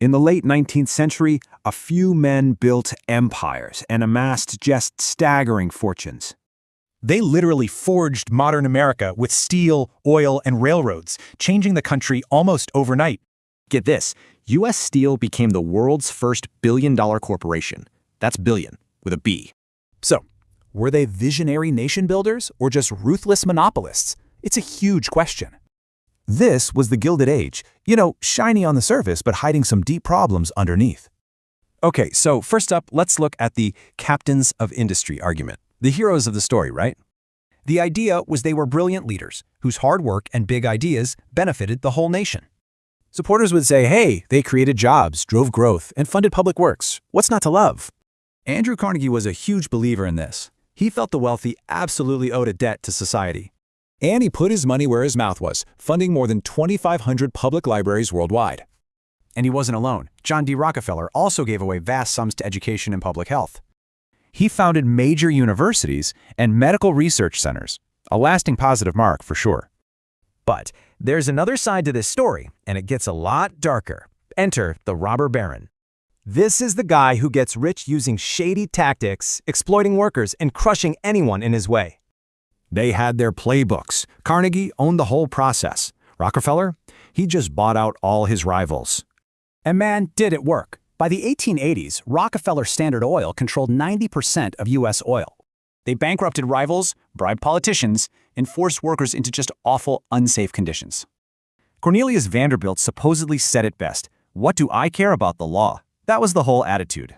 In the late 19th century, a few men built empires and amassed just staggering fortunes. They literally forged modern America with steel, oil, and railroads, changing the country almost overnight. Get this, U.S. Steel became the world's first billion-dollar corporation. That's billion, with a B. So, were they visionary nation builders or just ruthless monopolists? It's a huge question. This was the Gilded Age, shiny on the surface but hiding some deep problems underneath. Okay, so first up, let's look at the captains of industry argument. The heroes of the story, right? The idea was they were brilliant leaders whose hard work and big ideas benefited the whole nation. Supporters would say, hey, they created jobs, drove growth, and funded public works. What's not to love? Andrew Carnegie was a huge believer in this. He felt the wealthy absolutely owed a debt to society. And he put his money where his mouth was, funding more than 2,500 public libraries worldwide. And he wasn't alone. John D. Rockefeller also gave away vast sums to education and public health. He founded major universities and medical research centers, a lasting positive mark for sure. But there's another side to this story, and it gets a lot darker. Enter the robber baron. This is the guy who gets rich using shady tactics, exploiting workers, and crushing anyone in his way. They had their playbooks. Carnegie owned the whole process. Rockefeller, he just bought out all his rivals. And man, did it work. By the 1880s, Rockefeller Standard Oil controlled 90% of U.S. oil. They bankrupted rivals, bribed politicians, and forced workers into just awful, unsafe conditions. Cornelius Vanderbilt supposedly said it best, "What do I care about the law?" That was the whole attitude.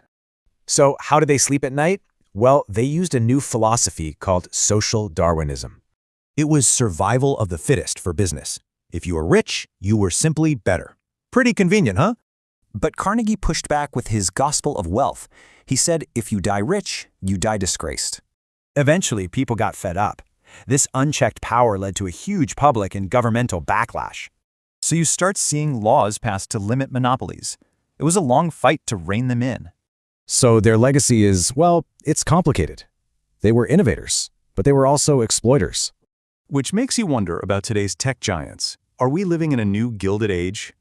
So how did they sleep at night? Well, they used a new philosophy called social Darwinism. It was survival of the fittest for business. If you were rich, you were simply better. Pretty convenient, huh? But Carnegie pushed back with his gospel of wealth. He said, if you die rich, you die disgraced. Eventually, people got fed up. This unchecked power led to a huge public and governmental backlash. So you start seeing laws passed to limit monopolies. It was a long fight to rein them in. So their legacy is, well, it's complicated. They were innovators, but they were also exploiters. Which makes you wonder about today's tech giants. Are we living in a new Gilded Age?